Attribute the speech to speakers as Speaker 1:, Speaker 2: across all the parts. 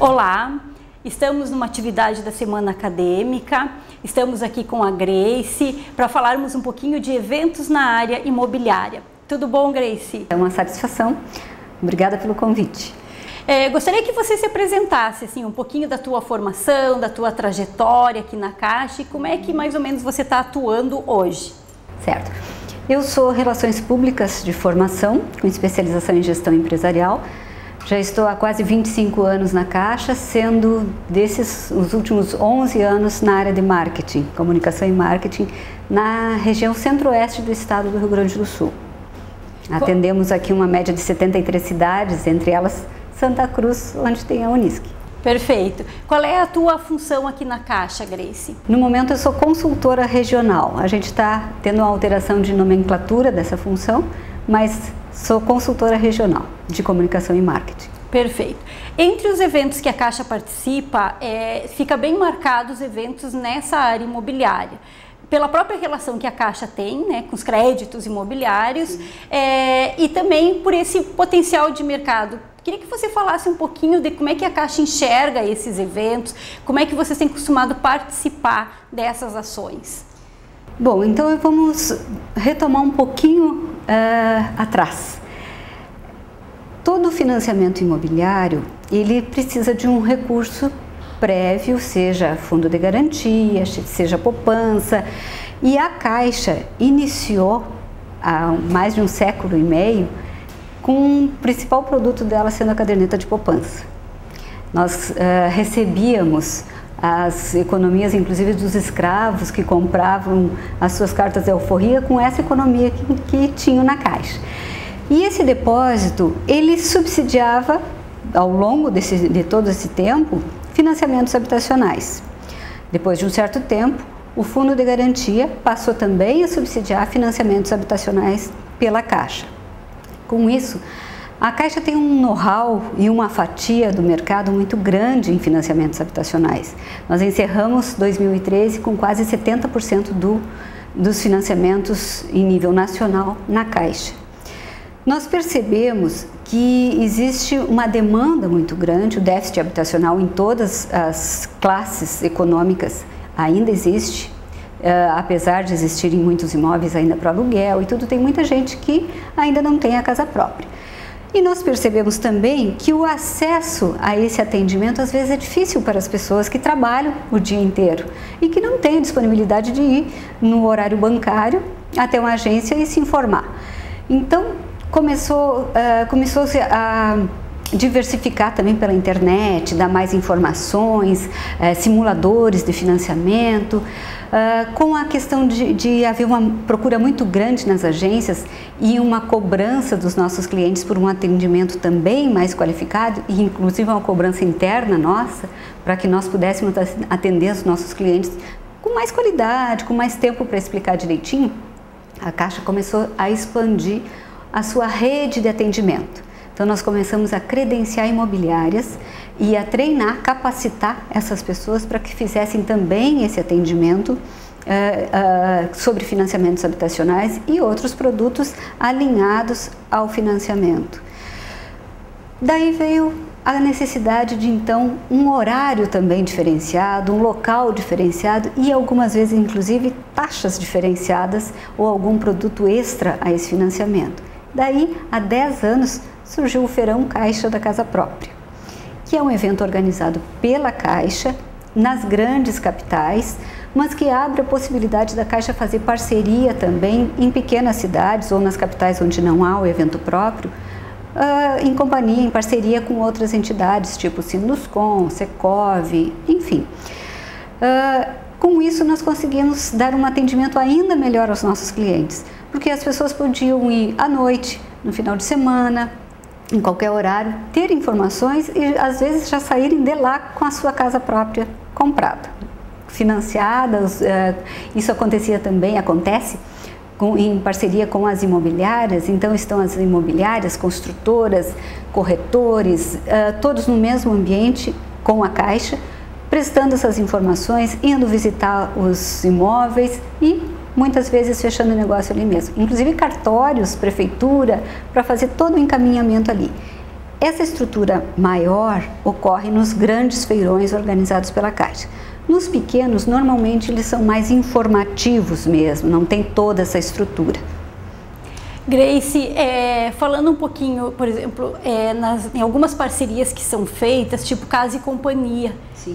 Speaker 1: Olá, estamos numa atividade da Semana Acadêmica, estamos aqui com a Grace para falarmos um pouquinho de eventos na área imobiliária. Tudo bom, Grace?
Speaker 2: É uma satisfação, obrigada pelo convite.
Speaker 1: Gostaria que você se apresentasse assim, um pouquinho da tua formação, da tua trajetória aqui na Caixa e como é que mais ou menos você está atuando hoje.
Speaker 2: Certo. Eu sou Relações Públicas de formação, com especialização em gestão empresarial. Já estou há quase 25 anos na Caixa, sendo desses os últimos 11 anos na área de marketing, comunicação e marketing, na região centro-oeste do estado do Rio Grande do Sul. Atendemos aqui uma média de 73 cidades, entre elas Santa Cruz, onde tem a Unisc.
Speaker 1: Perfeito. Qual é a tua função aqui na Caixa, Grace?
Speaker 2: No momento eu sou consultora regional. A gente está tendo uma alteração de nomenclatura dessa função, mas sou consultora regional de comunicação e marketing.
Speaker 1: Perfeito. Entre os eventos que a Caixa participa, fica bem marcados os eventos nessa área imobiliária. Pela própria relação que a Caixa tem, né, com os créditos imobiliários, e também por esse potencial de mercado. Queria que você falasse um pouquinho de como é que a Caixa enxerga esses eventos, como é que vocês têm costumado participar dessas ações.
Speaker 2: Bom, então vamos retomar um pouquinho atrás. Todo financiamento imobiliário, ele precisa de um recurso prévio, seja fundo de garantia, seja poupança, e a Caixa iniciou há mais de um século e meio com o principal produto dela sendo a caderneta de poupança. Nós recebíamos as economias, inclusive dos escravos que compravam as suas cartas de alforria com essa economia que tinham na Caixa. E esse depósito, ele subsidiava, ao longo de todo esse tempo, financiamentos habitacionais. Depois de um certo tempo, o fundo de garantia passou também a subsidiar financiamentos habitacionais pela Caixa. Com isso, a Caixa tem um know-how e uma fatia do mercado muito grande em financiamentos habitacionais. Nós encerramos 2013 com quase 70% dos financiamentos em nível nacional na Caixa. Nós percebemos que existe uma demanda muito grande, o déficit habitacional em todas as classes econômicas ainda existe, apesar de existirem muitos imóveis ainda para aluguel e tudo, tem muita gente que ainda não tem a casa própria. E nós percebemos também que o acesso a esse atendimento às vezes é difícil para as pessoas que trabalham o dia inteiro e que não têm a disponibilidade de ir no horário bancário até uma agência e se informar. Então, começou-se a diversificar também pela internet, dar mais informações, simuladores de financiamento, com a questão de haver uma procura muito grande nas agências e uma cobrança dos nossos clientes por um atendimento também mais qualificado e inclusive uma cobrança interna nossa, para que nós pudéssemos atender os nossos clientes com mais qualidade, com mais tempo para explicar direitinho. A Caixa começou a expandir a sua rede de atendimento. Então nós começamos a credenciar imobiliárias e a treinar, capacitar essas pessoas para que fizessem também esse atendimento sobre financiamentos habitacionais e outros produtos alinhados ao financiamento. Daí veio a necessidade de então um horário também diferenciado, um local diferenciado e algumas vezes inclusive taxas diferenciadas ou algum produto extra a esse financiamento. Daí, há 10 anos, surgiu o Feirão Caixa da Casa Própria, que é um evento organizado pela Caixa nas grandes capitais, mas que abre a possibilidade da Caixa fazer parceria também em pequenas cidades ou nas capitais onde não há o evento próprio, em companhia, em parceria com outras entidades, tipo Sinduscom, Secov, enfim. Com isso, nós conseguimos dar um atendimento ainda melhor aos nossos clientes, porque as pessoas podiam ir à noite, no final de semana, em qualquer horário, ter informações e às vezes já saírem de lá com a sua casa própria comprada, financiada. Isso acontecia também, acontece em parceria com as imobiliárias. Então estão as imobiliárias, construtoras, corretores, todos no mesmo ambiente com a Caixa, prestando essas informações, indo visitar os imóveis e muitas vezes fechando o negócio ali mesmo. Inclusive cartórios, prefeitura, para fazer todo o encaminhamento ali. Essa estrutura maior ocorre nos grandes feirões organizados pela Caixa. Nos pequenos, normalmente eles são mais informativos mesmo, não tem toda essa estrutura.
Speaker 1: Grace, falando um pouquinho, por exemplo, em algumas parcerias que são feitas, tipo Casa e Companhia,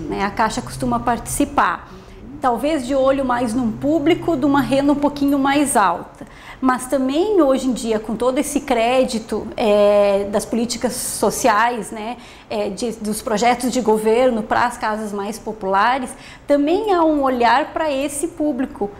Speaker 1: né, a Caixa costuma participar, talvez de olho mais num público de uma renda um pouquinho mais alta. Mas também hoje em dia, com todo esse crédito das políticas sociais, né, dos projetos de governo para as casas mais populares, também há um olhar para esse público,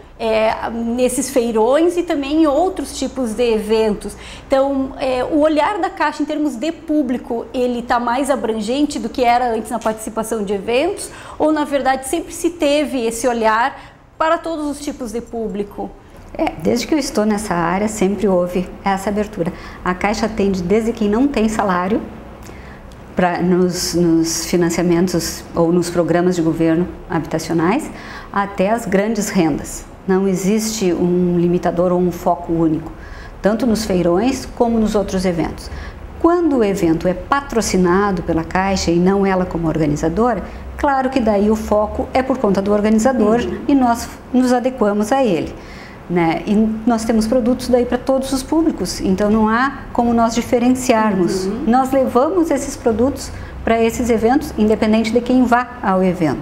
Speaker 1: nesses feirões e também em outros tipos de eventos. Então, o olhar da Caixa em termos de público, ele está mais abrangente do que era antes na participação de eventos, ou na verdade sempre se teve esse olhar para todos os tipos de público?
Speaker 2: Desde que eu estou nessa área, sempre houve essa abertura. A Caixa atende desde quem não tem salário, nos financiamentos ou nos programas de governo habitacionais, até as grandes rendas. Não existe um limitador ou um foco único, tanto nos feirões como nos outros eventos. Quando o evento é patrocinado pela Caixa e não ela como organizadora, claro que daí o foco é por conta do organizador e nós nos adequamos a ele. Né? E nós temos produtos daí para todos os públicos, então não há como nós diferenciarmos. Nós levamos esses produtos para esses eventos, independente de quem vá ao evento,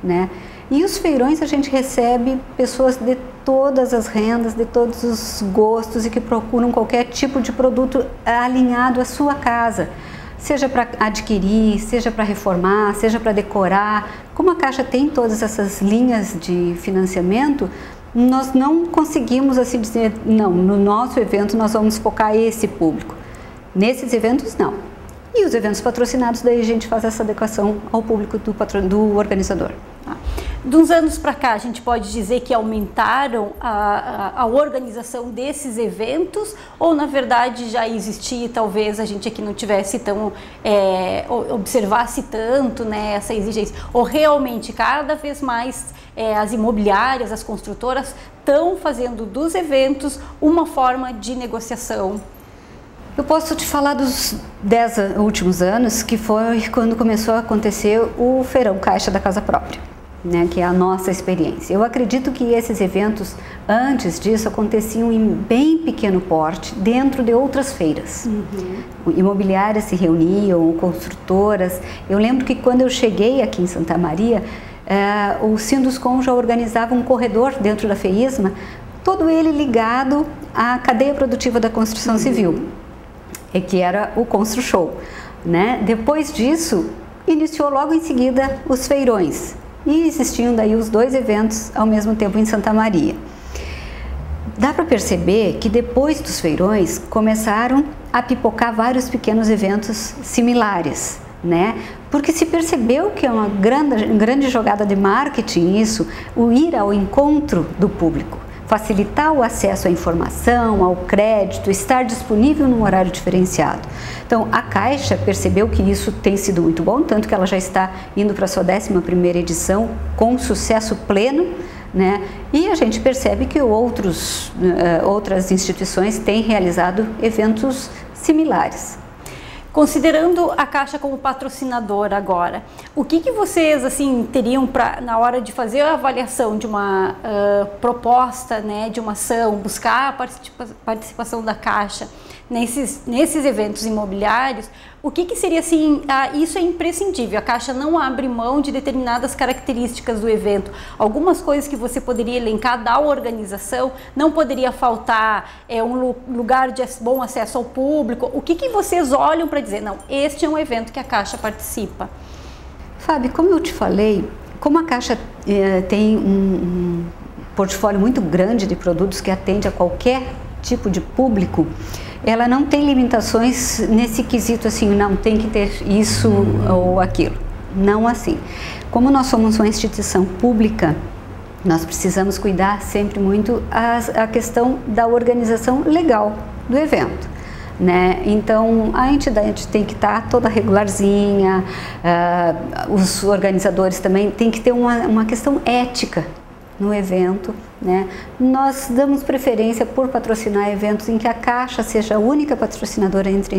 Speaker 2: né? E os feirões a gente recebe pessoas de todas as rendas, de todos os gostos e que procuram qualquer tipo de produto alinhado à sua casa, seja para adquirir, seja para reformar, seja para decorar. Como a Caixa tem todas essas linhas de financiamento, nós não conseguimos assim dizer, não, no nosso evento nós vamos focar esse público. Nesses eventos, não. E os eventos patrocinados, daí a gente faz essa adequação ao público do organizador.
Speaker 1: De uns anos para cá, a gente pode dizer que aumentaram a organização desses eventos, ou na verdade já existia e talvez a gente aqui não tivesse tão, observasse tanto, né, essa exigência, ou realmente cada vez mais as imobiliárias, as construtoras estão fazendo dos eventos uma forma de negociação?
Speaker 2: Eu posso te falar dos 10 últimos anos, que foi quando começou a acontecer o Feirão Caixa da Casa Própria, né, que é a nossa experiência. Eu acredito que esses eventos, antes disso, aconteciam em bem pequeno porte, dentro de outras feiras. Imobiliárias se reuniam, construtoras. Eu lembro que quando eu cheguei aqui em Santa Maria, o Sinduscom já organizava um corredor dentro da FEISMA, todo ele ligado à cadeia produtiva da construção civil, que era o Constru Show, né? Depois disso, iniciou logo em seguida os feirões, e existiam daí os dois eventos ao mesmo tempo em Santa Maria. Dá para perceber que depois dos feirões começaram a pipocar vários pequenos eventos similares, né? Porque se percebeu que é uma grande jogada de marketing isso, o ir ao encontro do público, facilitar o acesso à informação, ao crédito, estar disponível num horário diferenciado. Então, a Caixa percebeu que isso tem sido muito bom, tanto que ela já está indo para a sua 11ª edição com sucesso pleno, né? E a gente percebe que outras instituições têm realizado eventos similares.
Speaker 1: Considerando a Caixa como patrocinadora agora, o que vocês assim teriam na hora de fazer a avaliação de uma proposta, né, de uma ação, buscar a participação da Caixa nesses eventos imobiliários, o que seria assim, isso é imprescindível, a Caixa não abre mão de determinadas características do evento, algumas coisas que você poderia elencar da organização, não poderia faltar um lugar de bom acesso ao público, o que vocês olham para dizer, não, este é um evento que a Caixa participa?
Speaker 2: Fábio, como eu te falei, como a Caixa tem um portfólio muito grande de produtos que atende a qualquer tipo de público, ela não tem limitações nesse quesito assim, não tem que ter isso ou aquilo, não assim. Como nós somos uma instituição pública, nós precisamos cuidar sempre muito a questão da organização legal do evento, né? Então a entidade tem que estar toda regularzinha, os organizadores também tem que ter uma questão ética no evento, né? Nós damos preferência por patrocinar eventos em que a Caixa seja a única patrocinadora entre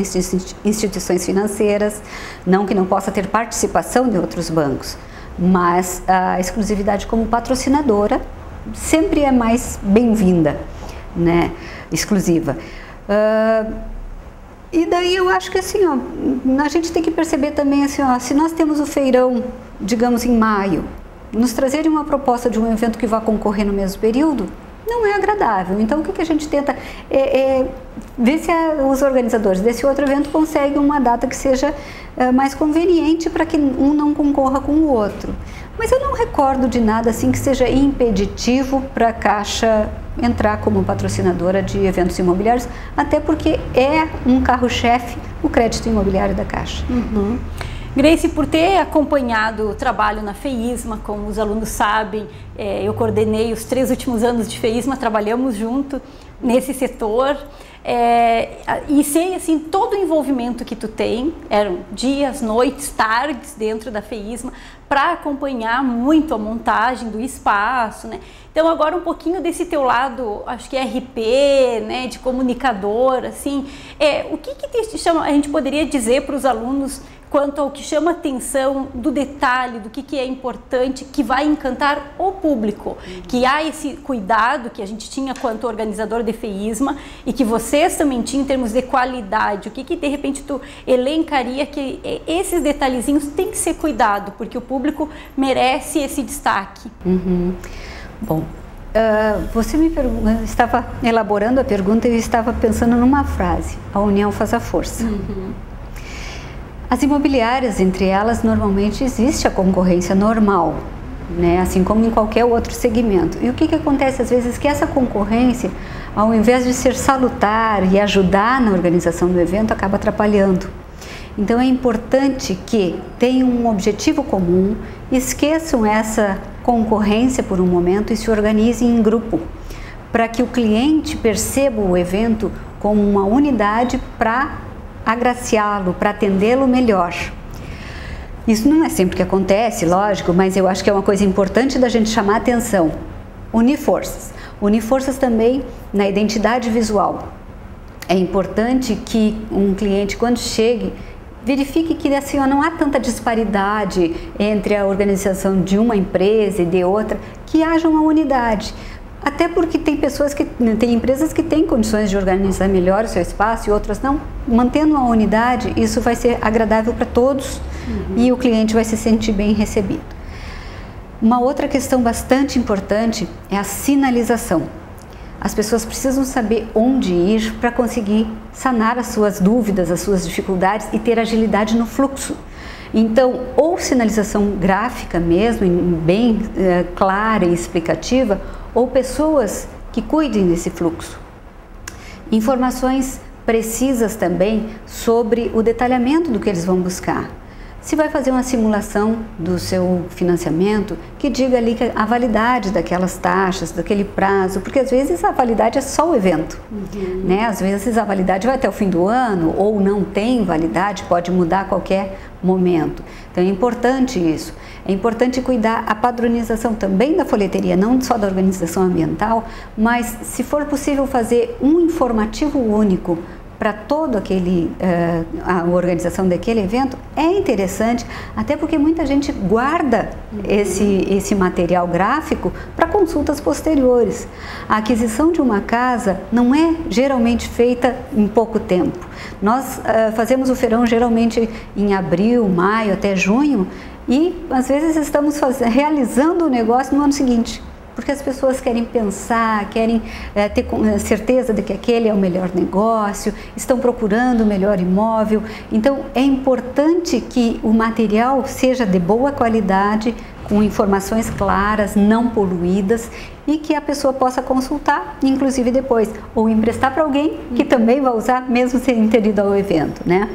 Speaker 2: instituições financeiras, não que não possa ter participação de outros bancos, mas a exclusividade como patrocinadora sempre é mais bem-vinda, né? Exclusiva. E daí eu acho que assim, ó, a gente tem que perceber também assim, ó, se nós temos o feirão, digamos em maio, nos trazerem uma proposta de um evento que vá concorrer no mesmo período, não é agradável. Então, o que a gente tenta ver se os organizadores desse outro evento conseguem uma data que seja mais conveniente para que um não concorra com o outro. Mas eu não recordo de nada assim que seja impeditivo para a Caixa entrar como patrocinadora de eventos imobiliários, até porque é um carro-chefe o crédito imobiliário da Caixa.
Speaker 1: Uhum. Grace, por ter acompanhado o trabalho na FEISMA, como os alunos sabem, eu coordenei os 3 últimos anos de FEISMA, trabalhamos junto nesse setor, e sei assim, todo o envolvimento que tu tem, eram dias, noites, tardes dentro da FEISMA, para acompanhar muito a montagem do espaço, né? Então agora um pouquinho desse teu lado, acho que é RP, né, de comunicador, assim, o que te chama, a gente poderia dizer para os alunos quanto ao que chama atenção do detalhe, do que é importante, que vai encantar o público, que há esse cuidado que a gente tinha quanto organizador de FEISMA e que vocês também tinham em termos de qualidade, o que de repente tu elencaria que esses detalhezinhos têm que ser cuidado, porque o público merece esse destaque.
Speaker 2: Uhum. Bom, você me estava elaborando a pergunta e eu estava pensando numa frase: a união faz a força.
Speaker 1: Uhum.
Speaker 2: As imobiliárias, entre elas, normalmente existe a concorrência normal, né? Assim como em qualquer outro segmento. E o que acontece às vezes que essa concorrência, ao invés de ser salutar e ajudar na organização do evento, acaba atrapalhando. Então é importante que tenham um objetivo comum, esqueçam essa concorrência por um momento e se organizem em grupo, para que o cliente perceba o evento como uma unidade para agraciá-lo, para atendê-lo melhor. Isso não é sempre que acontece, lógico, mas eu acho que é uma coisa importante da gente chamar a atenção. Unir forças. Unir forças também na identidade visual. É importante que um cliente, quando chegue, verifique que assim, não há tanta disparidade entre a organização de uma empresa e de outra, que haja uma unidade. Até porque tem empresas que têm condições de organizar melhor o seu espaço e outras não. Mantendo a unidade, isso vai ser agradável para todos e o cliente vai se sentir bem recebido. Uma outra questão bastante importante é a sinalização. As pessoas precisam saber onde ir para conseguir sanar as suas dúvidas, as suas dificuldades e ter agilidade no fluxo. Então, ou sinalização gráfica mesmo, bem clara e explicativa, ou pessoas que cuidem desse fluxo. Informações precisas também sobre o detalhamento do que eles vão buscar. Se vai fazer uma simulação do seu financiamento, que diga ali a validade daquelas taxas, daquele prazo, porque às vezes a validade é só o evento, né? Às vezes a validade vai até o fim do ano ou não tem validade, pode mudar a qualquer momento. Então é importante isso. É importante cuidar a padronização também da folheteria, não só da organização ambiental, mas se for possível fazer um informativo único para todo a organização daquele evento, é interessante, até porque muita gente guarda esse material gráfico para consultas posteriores. A aquisição de uma casa não é geralmente feita em pouco tempo. Nós fazemos o feirão geralmente em abril, maio até junho e às vezes estamos realizando o negócio no ano seguinte. Porque as pessoas querem pensar, querem ter certeza de que aquele é o melhor negócio, estão procurando o melhor imóvel. Então, é importante que o material seja de boa qualidade, com informações claras, não poluídas e que a pessoa possa consultar, inclusive depois, ou emprestar para alguém que também vai usar, mesmo sem ter ido ao evento, né?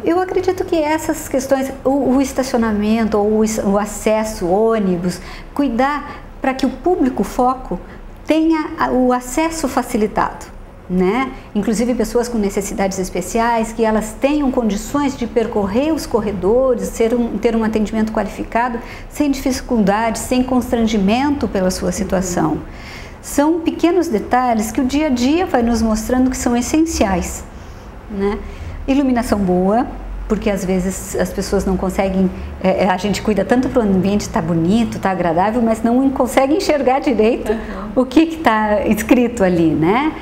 Speaker 2: Eu acredito que essas questões, o estacionamento ou o acesso, ônibus, cuidar para que o público foco tenha o acesso facilitado. né? Inclusive pessoas com necessidades especiais, que elas tenham condições de percorrer os corredores, ter um atendimento qualificado, sem dificuldade, sem constrangimento pela sua situação. São pequenos detalhes que o dia a dia vai nos mostrando que são essenciais, né? Iluminação boa, porque às vezes as pessoas não conseguem, a gente cuida tanto para o ambiente estar bonito, estar agradável, mas não consegue enxergar direito o que está escrito ali, né?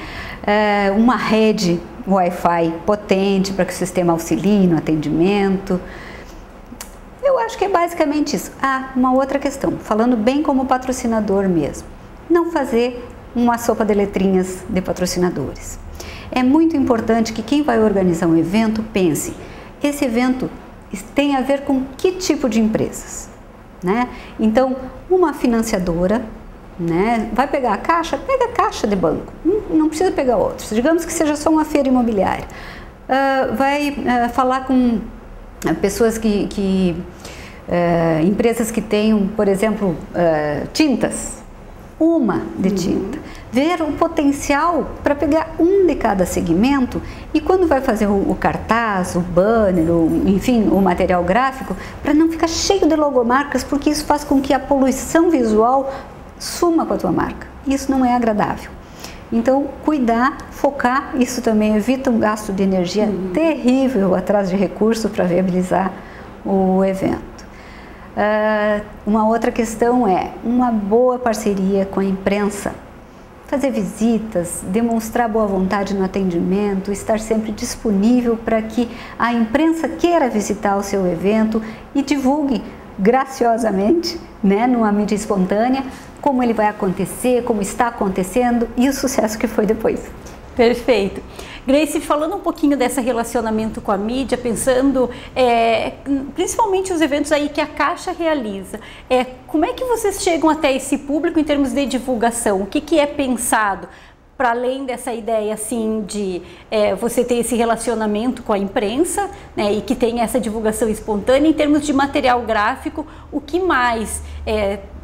Speaker 2: Uma rede Wi-Fi potente para que o sistema auxilie no atendimento. Eu acho que é basicamente isso. Uma outra questão, falando bem como patrocinador mesmo, não fazer uma sopa de letrinhas de patrocinadores. É muito importante que quem vai organizar um evento pense, esse evento tem a ver com que tipo de empresas, né? Então, uma financiadora, né? Vai pegar a caixa? Pega a caixa de banco, não precisa pegar outros. Digamos que seja só uma feira imobiliária. Vai falar com pessoas empresas que tenham, por exemplo, tintas, uma de tinta. Ver o potencial para pegar um de cada segmento e quando vai fazer o cartaz, o banner, enfim, o material gráfico, para não ficar cheio de logomarcas, porque isso faz com que a poluição visual suma com a tua marca. Isso não é agradável. Então, cuidar, focar, isso também evita um gasto de energia terrível atrás de recursos para viabilizar o evento. Uma outra questão é uma boa parceria com a imprensa. Fazer visitas, demonstrar boa vontade no atendimento, estar sempre disponível para que a imprensa queira visitar o seu evento e divulgue graciosamente, né, numa mídia espontânea, como ele vai acontecer, como está acontecendo e o sucesso que foi depois.
Speaker 1: Perfeito. Grace, falando um pouquinho desse relacionamento com a mídia, pensando principalmente os eventos aí que a Caixa realiza, como é que vocês chegam até esse público em termos de divulgação? O que é pensado para além dessa ideia assim de você ter esse relacionamento com a imprensa, né, e que tem essa divulgação espontânea em termos de material gráfico, o que mais?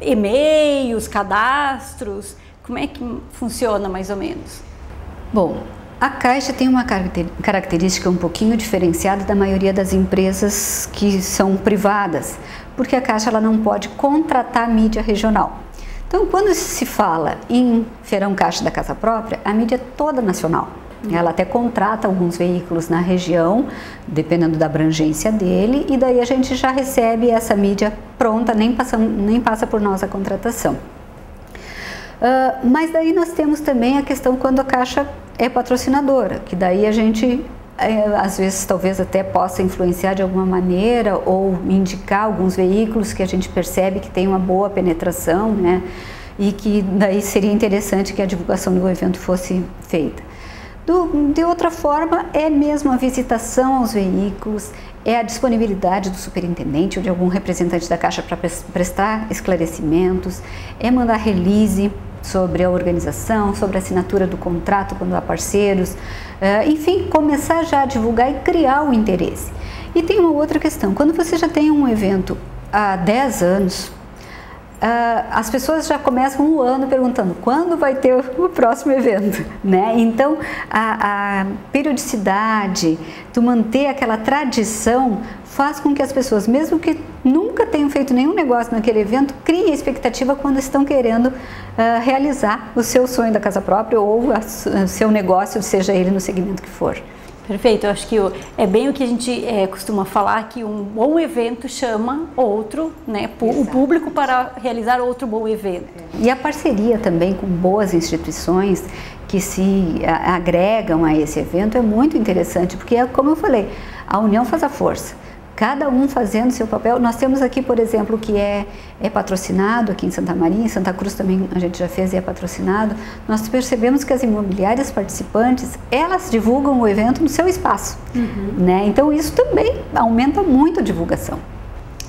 Speaker 1: E-mails, cadastros, como é que funciona mais ou menos?
Speaker 2: Bom, a Caixa tem uma característica um pouquinho diferenciada da maioria das empresas que são privadas, porque a Caixa ela não pode contratar mídia regional. Então, quando se fala em Feirão Caixa da Casa Própria, a mídia é toda nacional. Ela até contrata alguns veículos na região, dependendo da abrangência dele, e daí a gente já recebe essa mídia pronta, nem passa por nossa contratação. Mas daí nós temos também a questão quando a Caixa é patrocinadora, que daí a gente, às vezes, talvez até possa influenciar de alguma maneira ou indicar alguns veículos que a gente percebe que tem uma boa penetração, né? E que daí seria interessante que a divulgação do evento fosse feita. De outra forma, é mesmo a visitação aos veículos, é a disponibilidade do superintendente ou de algum representante da Caixa para prestar esclarecimentos, é mandar release sobre a organização, sobre a assinatura do contrato quando há parceiros, enfim, começar já a divulgar e criar o interesse. E tem uma outra questão, quando você já tem um evento há 10 anos, as pessoas já começam um ano perguntando quando vai ter o próximo evento, né? Então, a periodicidade, tu manter aquela tradição, faz com que as pessoas, mesmo que nunca tenham feito nenhum negócio naquele evento, criem a expectativa quando estão querendo realizar o seu sonho da casa própria ou o seu negócio, seja ele no segmento que for.
Speaker 1: Perfeito, eu acho que é bem o que a gente costuma falar, que um bom evento chama outro, né, o público para realizar outro bom evento.
Speaker 2: E a parceria também com boas instituições que se agregam a esse evento é muito interessante, porque como eu falei, a união faz a força. Cada um fazendo seu papel. Nós temos aqui, por exemplo, que é patrocinado aqui em Santa Maria, em Santa Cruz também a gente já fez e é patrocinado. Nós percebemos que as imobiliárias participantes, elas divulgam o evento no seu espaço, né? Então isso também aumenta muito a divulgação.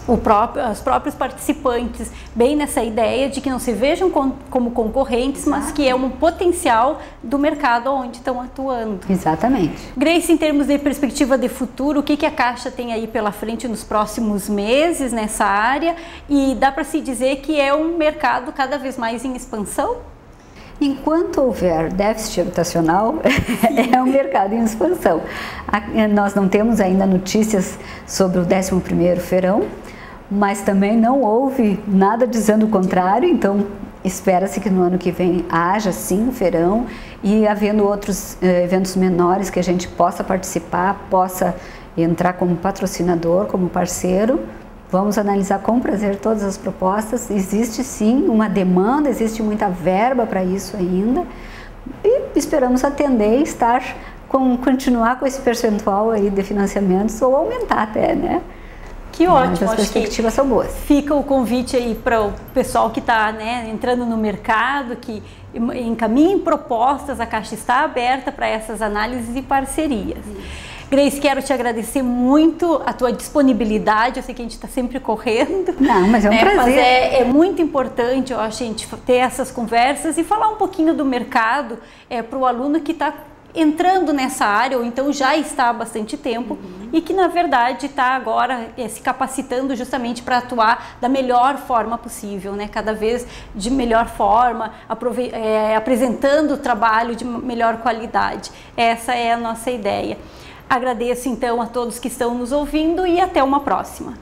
Speaker 1: Os próprios participantes, bem nessa ideia de que não se vejam como concorrentes, mas que é um potencial do mercado onde estão atuando.
Speaker 2: Exatamente.
Speaker 1: Grace, em termos de perspectiva de futuro, o que a Caixa tem aí pela frente nos próximos meses nessa área? E dá para se dizer que é um mercado cada vez mais em expansão?
Speaker 2: Enquanto houver déficit habitacional, é um mercado em expansão. Nós não temos ainda notícias sobre o 11º feirão, mas também não houve nada dizendo o contrário, então espera-se que no ano que vem haja sim o feirão e havendo outros eventos menores que a gente possa participar, possa entrar como patrocinador, como parceiro. Vamos analisar com prazer todas as propostas. Existe sim uma demanda, existe muita verba para isso ainda e esperamos atender e continuar com esse percentual aí de financiamentos ou aumentar até, né?
Speaker 1: Que ótimo,
Speaker 2: as perspectivas são boas.
Speaker 1: Fica o convite aí para o pessoal que está, né, entrando no mercado, que encaminhem propostas, a Caixa está aberta para essas análises e parcerias. Grace, quero te agradecer muito a tua disponibilidade, eu sei que a gente está sempre correndo.
Speaker 2: Não, mas é um prazer.
Speaker 1: Mas é muito importante, eu acho, a gente ter essas conversas e falar um pouquinho do mercado para o aluno que está entrando nessa área, ou então já está há bastante tempo, e que na verdade está agora se capacitando justamente para atuar da melhor forma possível, né? Cada vez de melhor forma, apresentando o trabalho de melhor qualidade. Essa é a nossa ideia. Agradeço então a todos que estão nos ouvindo e até uma próxima.